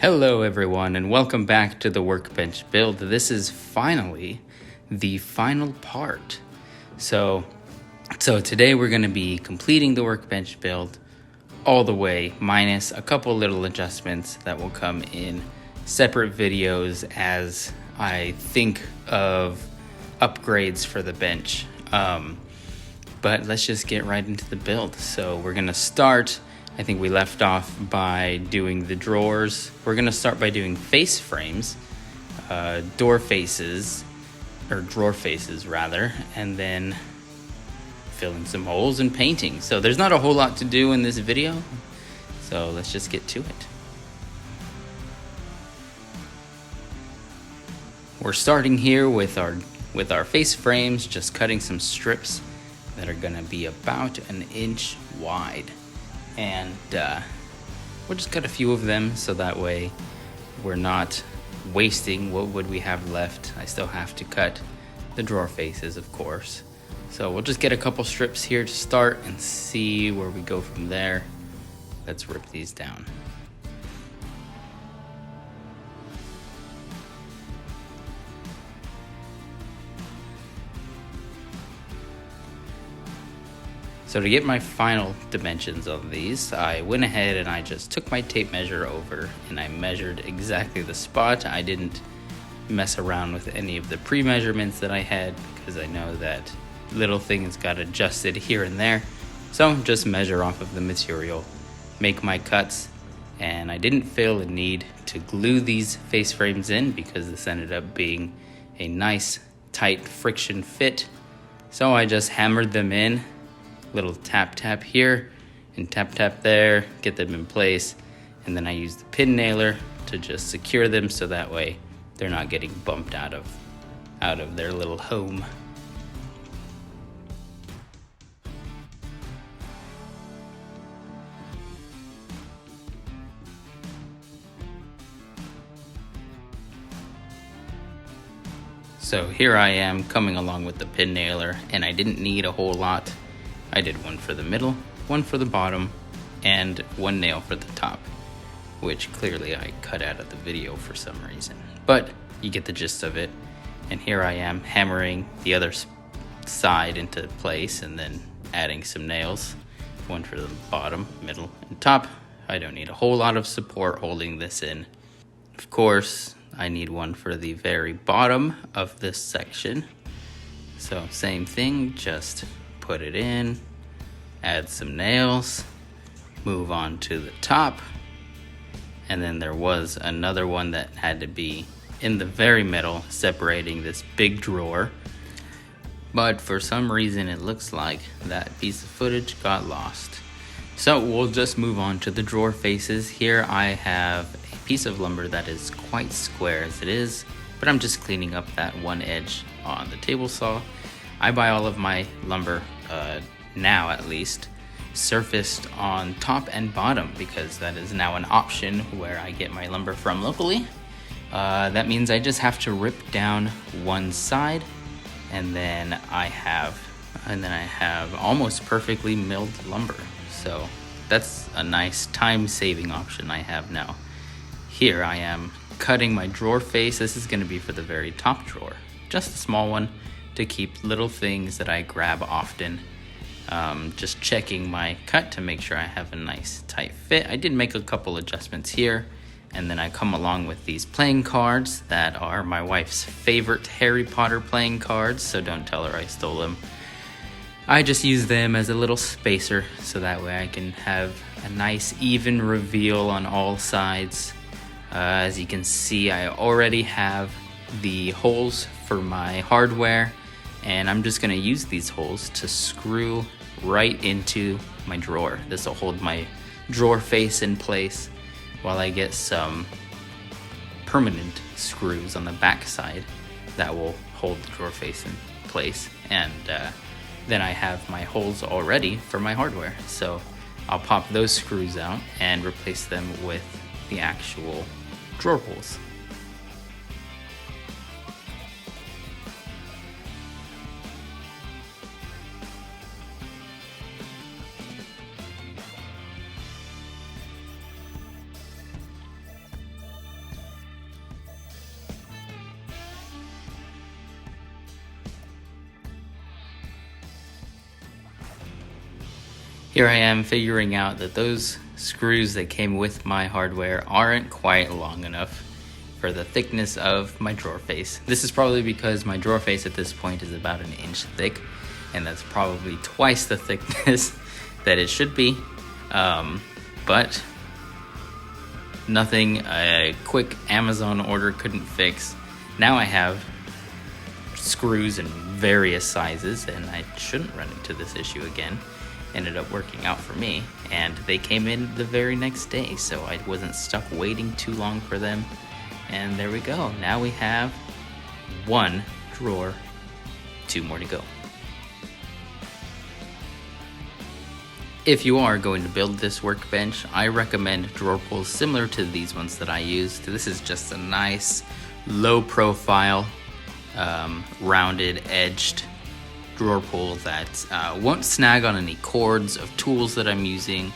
Hello everyone and welcome back to the Workbench build. This is finally the final part. So today we're going to be completing the Workbench build all the way, minus a couple little adjustments that will come in separate videos as I think of upgrades for the bench. But let's just get right into the build. So we're going to start, I think we left off by doing the drawers. We're going to start by doing face frames, door faces, or drawer faces rather, and then filling some holes and painting. So there's not a whole lot to do in this video, so let's just get to it. We're starting here with our face frames, just cutting some strips that are going to be about an inch wide. And we'll just cut a few of them so that way we're not wasting what would we have left. I still have to cut the drawer faces, of course. So we'll just get a couple strips here to start and see where we go from there. Let's rip these down. So to get my final dimensions of these, I went ahead and I just took my tape measure over and I measured exactly the spot. I didn't mess around with any of the pre-measurements that I had because I know that little things got adjusted here and there. So just measure off of the material, make my cuts, and I didn't feel a need to glue these face frames in because this ended up being a nice tight friction fit. So I just hammered them in. Little tap here and tap there, get them in place, and then I use the pin nailer to just secure them so that way they're not getting bumped out of their little home. So here I am coming along with the pin nailer, and I didn't need a whole lot. I did one for the middle, one for the bottom, and one nail for the top, which clearly I cut out of the video for some reason. But you get the gist of it. And here I am hammering the other side into place and then adding some nails, one for the bottom, middle, and top. I don't need a whole lot of support holding this in. Of course, I need one for the very bottom of this section. So same thing, just put it in, add some nails, move on to the top, and then there was another one that had to be in the very middle, separating this big drawer. But for some reason, it looks like that piece of footage got lost. So we'll just move on to the drawer faces. Here I have a piece of lumber that is quite square as it is, but I'm just cleaning up that one edge on the table saw. I buy all of my lumber, now at least, surfaced on top and bottom because that is now an option where I get my lumber from locally. That means I just have to rip down one side, and then I have almost perfectly milled lumber. So that's a nice time-saving option I have now. Here I am cutting my drawer face. This is going to be for the very top drawer, just a small one, to keep little things that I grab often. Just checking my cut to make sure I have a nice tight fit. I did make a couple adjustments here, and then I come along with these playing cards that are my wife's favorite Harry Potter playing cards, so don't tell her I stole them. I just use them as a little spacer so that way I can have a nice even reveal on all sides. As you can see, I already have the holes for my hardware, and I'm just gonna use these holes to screw right into my drawer. This will hold my drawer face in place while I get some permanent screws on the back side that will hold the drawer face in place. And then I have my holes already for my hardware. So I'll pop those screws out and replace them with the actual drawer holes. Here I am figuring out that those screws that came with my hardware aren't quite long enough for the thickness of my drawer face. This is probably because my drawer face at this point is about an inch thick, and that's probably twice the thickness that it should be. But nothing a quick Amazon order couldn't fix. Now I have screws in various sizes, and I shouldn't run into this issue again. Ended up working out for me, and they came in the very next day, so I wasn't stuck waiting too long for them. And there we go. Now we have one drawer, 2 more to go. If you are going to build this workbench, I recommend drawer pulls similar to these ones that I used. This is just a nice, low profile, rounded edged drawer pull that won't snag on any cords of tools that I'm using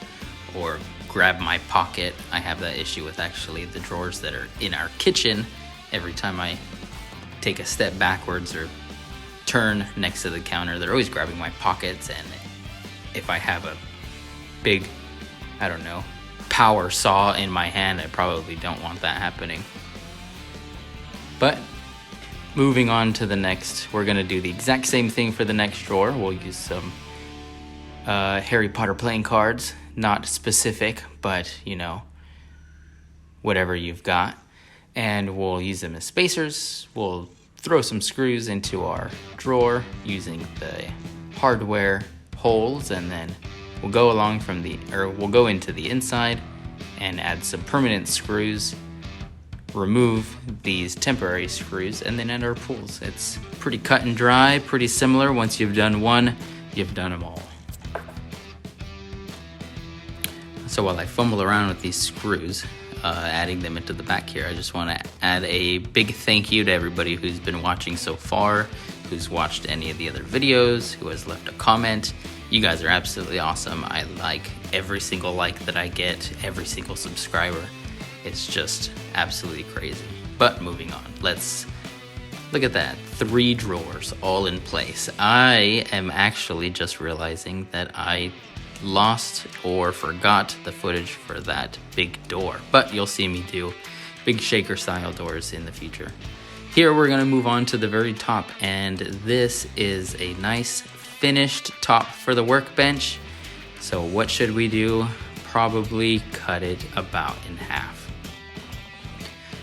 or grab my pocket. I have that issue with actually the drawers that are in our kitchen. Every time I take a step backwards or turn next to the counter, they're always grabbing my pockets, and if I have a big, I don't know, power saw in my hand, I probably don't want that happening. But moving on to the next, we're gonna do the exact same thing for the next drawer. We'll use some Harry Potter playing cards, not specific, but you know, whatever you've got. And we'll use them as spacers. We'll throw some screws into our drawer using the hardware holes, and then we'll go we'll go into the inside and add some permanent screws, remove these temporary screws, and then add our pulls. It's pretty cut and dry, pretty similar. Once you've done one, you've done them all. So while I fumble around with these screws, adding them into the back here, I just want to add a big thank you to everybody who's been watching so far, who's watched any of the other videos, who has left a comment. You guys are absolutely awesome. I like every single like that I get, every single subscriber. It's just absolutely crazy. But moving on, let's look at that. 3 drawers all in place. I am actually just realizing that I lost or forgot the footage for that big door, but you'll see me do big shaker style doors in the future. Here we're gonna move on to the very top, and this is a nice finished top for the workbench. So what should we do? Probably cut it about in half.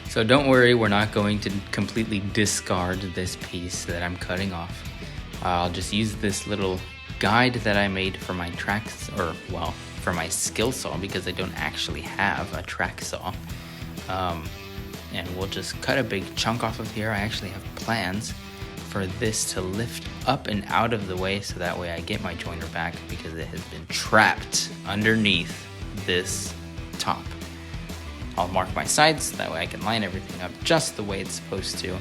So don't worry, we're not going to completely discard this piece that I'm cutting off. I'll just use this little guide that I made for my for my skill saw, because I don't actually have a track saw. And we'll just cut a big chunk off of here. I actually have plans for this to lift up and out of the way, so that way I get my joiner back, because it has been trapped underneath this top. I'll mark my sides, that way I can line everything up just the way it's supposed to.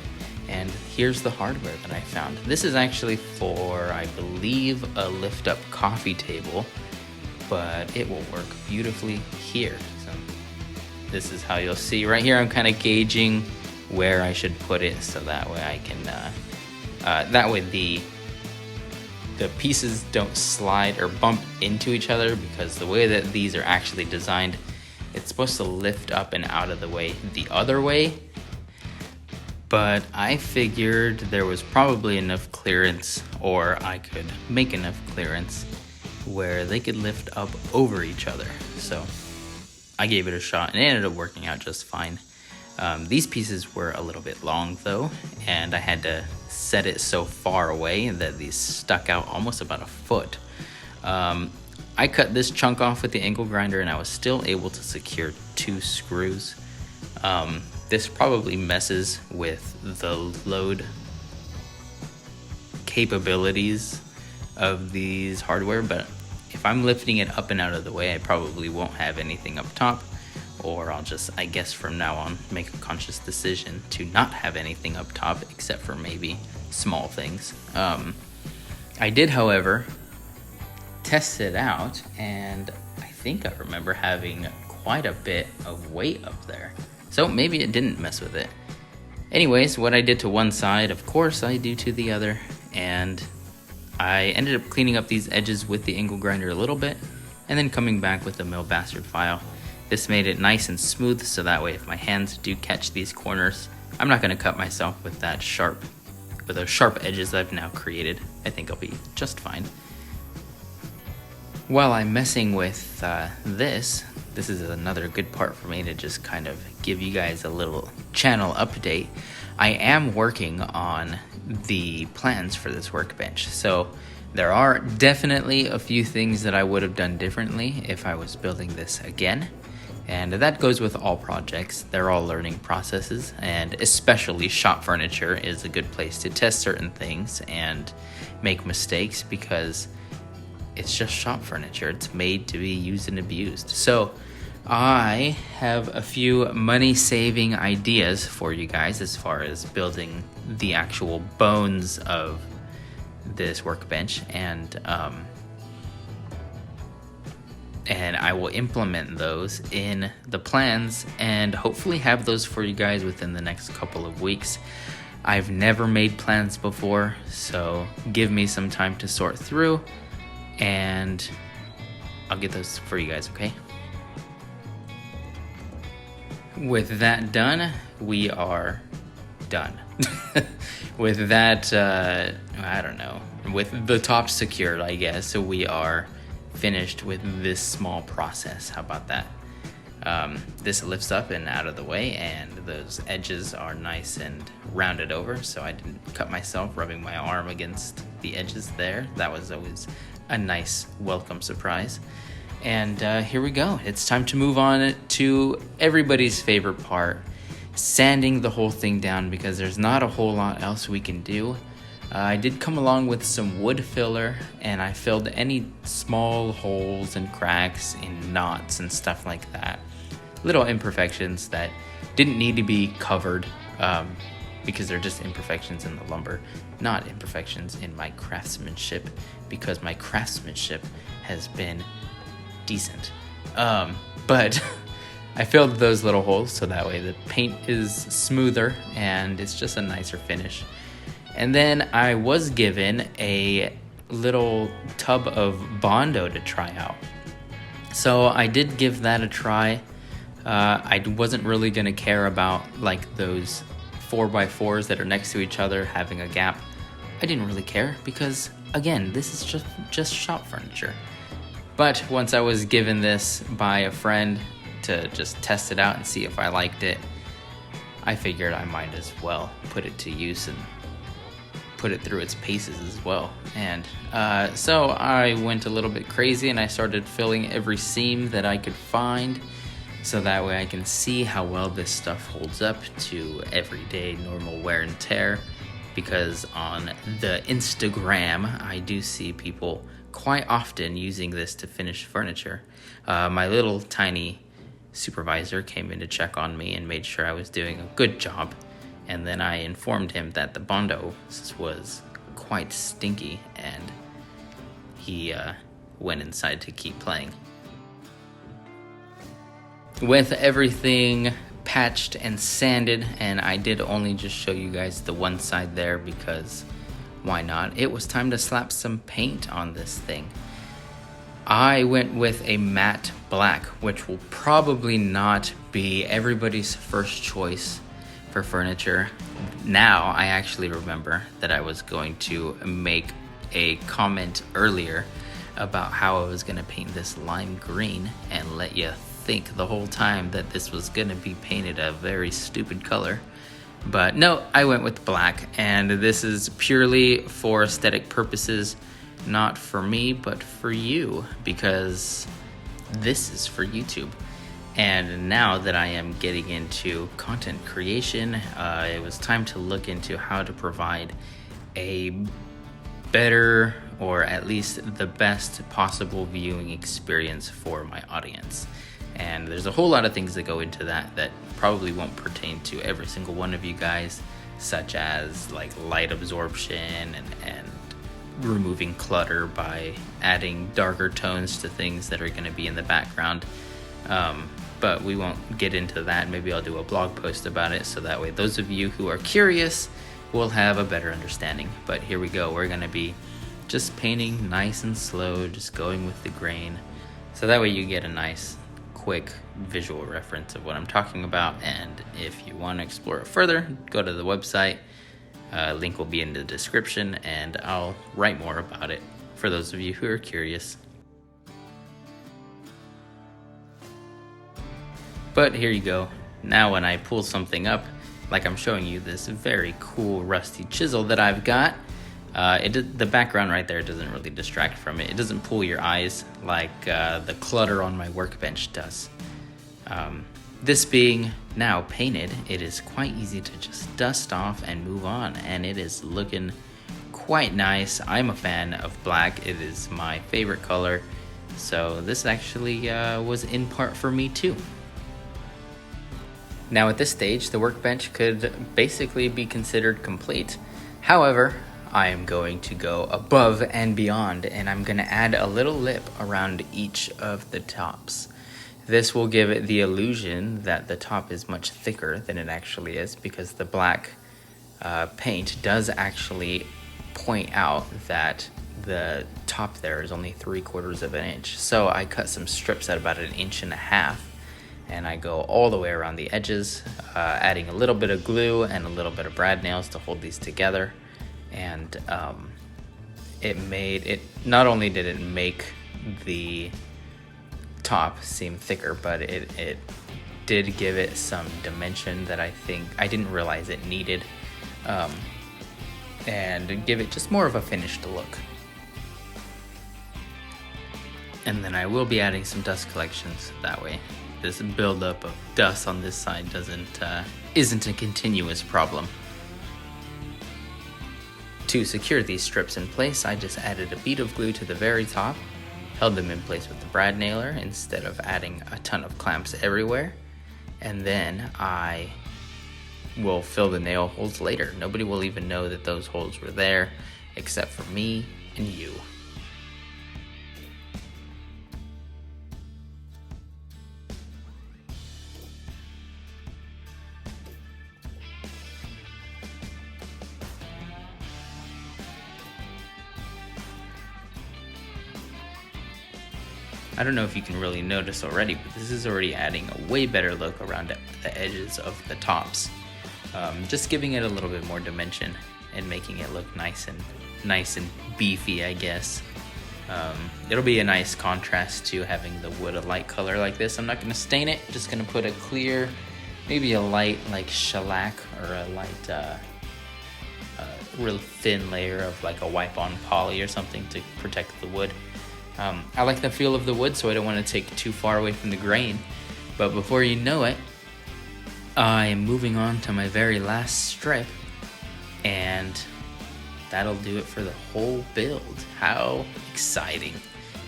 And here's the hardware that I found. This is actually for, I believe, a lift-up coffee table, but it will work beautifully here. So this is how you'll see. Right here I'm kind of gauging where I should put it, so that way I can, that way the pieces don't slide or bump into each other, because the way that these are actually designed, it's supposed to lift up and out of the way the other way. But I figured there was probably enough clearance, or I could make enough clearance where they could lift up over each other. So I gave it a shot, and it ended up working out just fine. These pieces were a little bit long though, and I had to set it so far away that these stuck out almost about a foot. I cut this chunk off with the angle grinder, and I was still able to secure 2 screws. This probably messes with the load capabilities of these hardware, but if I'm lifting it up and out of the way, I probably won't have anything up top, or I'll just, I guess from now on, make a conscious decision to not have anything up top, except for maybe small things. I did, however, test it out, and I think I remember having quite a bit of weight up there. So maybe it didn't mess with it. Anyways, what I did to one side, of course I do to the other, and I ended up cleaning up these edges with the angle grinder a little bit, and then coming back with the mill bastard file. This made it nice and smooth, so that way if my hands do catch these corners, I'm not going to cut myself with those sharp edges I've now created. I think I'll be just fine. While I'm messing with this is another good part for me to just kind of give you guys a little channel update. I am working on the plans for this workbench. So there are definitely a few things that I would have done differently if I was building this again. And that goes with all projects. They're all learning processes, and especially shop furniture is a good place to test certain things and make mistakes, because it's just shop furniture. It's made to be used and abused. So I have a few money-saving ideas for you guys as far as building the actual bones of this workbench, and I will implement those in the plans and hopefully have those for you guys within the next couple of weeks. I've never made plans before, so give me some time to sort through, and I'll get those for you guys, okay? With that done, we are done. With that, I don't know, with the top secured, I guess, so we are finished with this small process. How about that? This lifts up and out of the way, and those edges are nice and rounded over, so I didn't cut myself rubbing my arm against the edges there. That was always a nice welcome surprise. And here we go. It's time to move on to everybody's favorite part, sanding the whole thing down, because there's not a whole lot else we can do. I did come along with some wood filler, and I filled any small holes and cracks in knots and stuff like that. Little imperfections that didn't need to be covered, because they're just imperfections in the lumber, not imperfections in my craftsmanship, because my craftsmanship has been decent. But I filled those little holes so that way the paint is smoother and it's just a nicer finish. And then I was given a little tub of Bondo to try out. So I did give that a try. I wasn't really going to care about like those 4x4s that are next to each other having a gap. I didn't really care because, again, this is just shop furniture. But once I was given this by a friend to just test it out and see if I liked it, I figured I might as well put it to use and put it through its paces as well. And so I went a little bit crazy and I started filling every seam that I could find, so that way I can see how well this stuff holds up to everyday normal wear and tear. Because on the Instagram, I do see people quite often using this to finish furniture. My little tiny supervisor came in to check on me and made sure I was doing a good job. And then I informed him that the Bondo was quite stinky, and he went inside to keep playing. With everything patched and sanded, and I did only just show you guys the one side there because why not? It was time to slap some paint on this thing. I went with a matte black, which will probably not be everybody's first choice for furniture. Now I actually remember that I was going to make a comment earlier about how I was going to paint this lime green and let you think the whole time that this was going to be painted a very stupid color. But no, I went with black, and this is purely for aesthetic purposes, not for me, but for you, because this is for YouTube. And now that I am getting into content creation, it was time to look into how to provide a better, or at least the best possible viewing experience for my audience. And there's a whole lot of things that go into that probably won't pertain to every single one of you guys, such as like light absorption and removing clutter by adding darker tones to things that are going to be in the background. But we won't get into that. Maybe I'll do a blog post about it, so that way those of you who are curious will have a better understanding. But here we go. We're going to be just painting nice and slow, just going with the grain. So that way you get a nice quick visual reference of what I'm talking about, and if you want to explore it further, go to the website. Link will be in the description, and I'll write more about it for those of you who are curious. But here you go. Now when I pull something up, like I'm showing you this very cool rusty chisel that I've got, the background right there doesn't really distract from it. It doesn't pull your eyes like the clutter on my workbench does. This being now painted, it is quite easy to just dust off and move on, and it is looking quite nice. I'm a fan of black. It is my favorite color, so this actually was in part for me too. Now at this stage, the workbench could basically be considered complete. However, I am going to go above and beyond, and I'm going to add a little lip around each of the tops. This will give it the illusion that the top is much thicker than it actually is, because the black paint does actually point out that the top there is only 3/4 of an inch. So I cut some strips at about 1.5 inches, and I go all the way around the edges, adding a little bit of glue and a little bit of brad nails to hold these together. And not only did it make the top seem thicker, but it did give it some dimension that I think I didn't realize it needed, and give it just more of a finished look. And then I will be adding some dust collections, that way this buildup of dust on this side isn't a continuous problem. To secure these strips in place, I just added a bead of glue to the very top, held them in place with the brad nailer instead of adding a ton of clamps everywhere, and then I will fill the nail holes later. Nobody will even know that those holes were there except for me and you. I don't know if you can really notice already, but this is already adding a way better look around the edges of the tops. Just giving it a little bit more dimension and making it look nice and beefy, I guess. It'll be a nice contrast to having the wood a light color like this. I'm not going to stain it, just going to put a clear, maybe a light like shellac, or a light real thin layer of like a wipe-on poly or something to protect the wood. I like the feel of the wood, so I don't want to take it too far away from the grain. But before you know it, I am moving on to my very last strip, and that'll do it for the whole build. How exciting.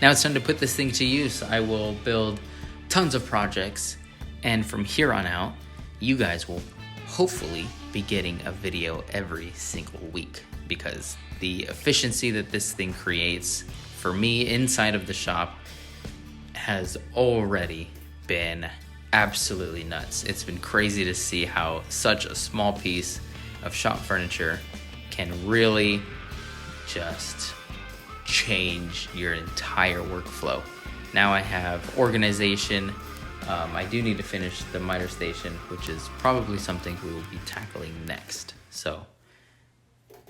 Now it's time to put this thing to use. I will build tons of projects, and from here on out, you guys will hopefully be getting a video every single week, because the efficiency that this thing creates for me inside of the shop has already been absolutely nuts. It's been crazy to see how such a small piece of shop furniture can really just change your entire workflow. Now I have organization. I do need to finish the miter station, which is probably something we will be tackling next. So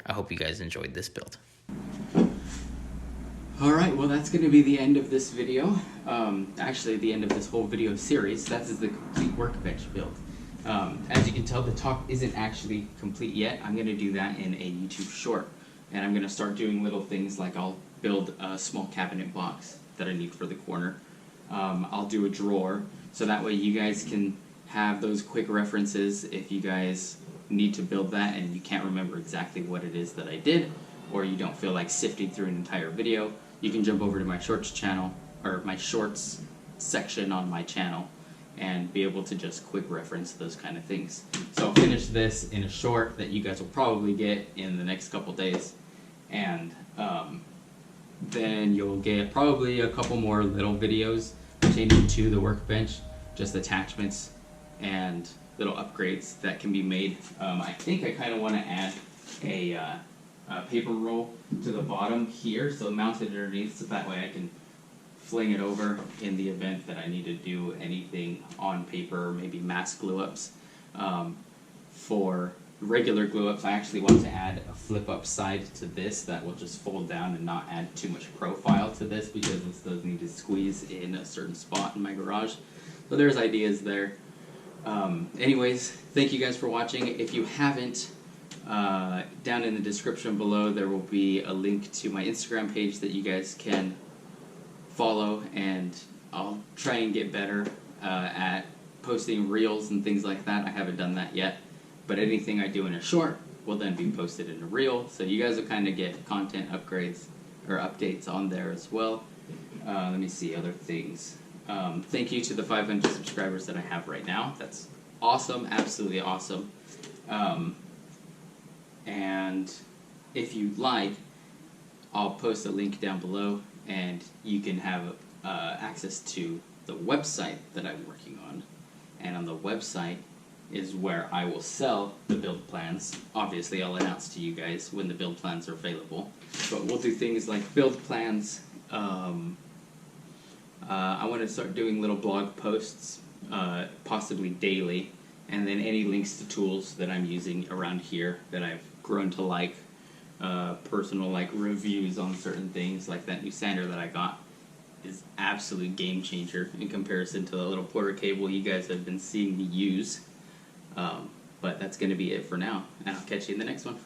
I hope you guys enjoyed this build. Alright, well that's going to be the end of this video. Actually the end of this whole video series. That is the complete workbench build. As you can tell, the top isn't actually complete yet. I'm going to do that in a YouTube short. And I'm going to start doing little things like I'll build a small cabinet box that I need for the corner. I'll do a drawer, so that way you guys can have those quick references if you guys need to build that and you can't remember exactly what it is that I did, or you don't feel like sifting through an entire video. You can jump over to my shorts channel, or my shorts section on my channel, and be able to just quick reference those kind of things. So I'll finish this in a short that you guys will probably get in the next couple days, and then you'll get probably a couple more little videos pertaining to the workbench, just attachments and little upgrades that can be made. I think I kind of want to add a paper roll to the bottom here, so mount it underneath, so that way I can fling it over in the event that I need to do anything on paper, maybe mass glue ups. For regular glue ups, I actually want to add a flip up side to this that will just fold down and not add too much profile to this, because this does need to squeeze in a certain spot in my garage. So there's ideas there. Anyways, thank you guys for watching. If you haven't, down in the description below there will be a link to my Instagram page that you guys can follow, and I'll try and get better at posting reels and things like that. I haven't done that yet, but anything I do in a short will then be posted in a reel, so you guys will kind of get content upgrades or updates on there as well. Let me see other things. Thank you to the 500 subscribers that I have right now. That's awesome, absolutely awesome. And if you'd like, I'll post a link down below, and you can have access to the website that I'm working on. And on the website is where I will sell the build plans. Obviously, I'll announce to you guys when the build plans are available. But we'll do things like build plans. I want to start doing little blog posts, possibly daily, and then any links to tools that I'm using around here that I've grown to like, personal like reviews on certain things, like that new sander that I got is absolute game changer in comparison to the little porter cable you guys have been seeing me use. But that's going to be it for now, and I'll catch you in the next one.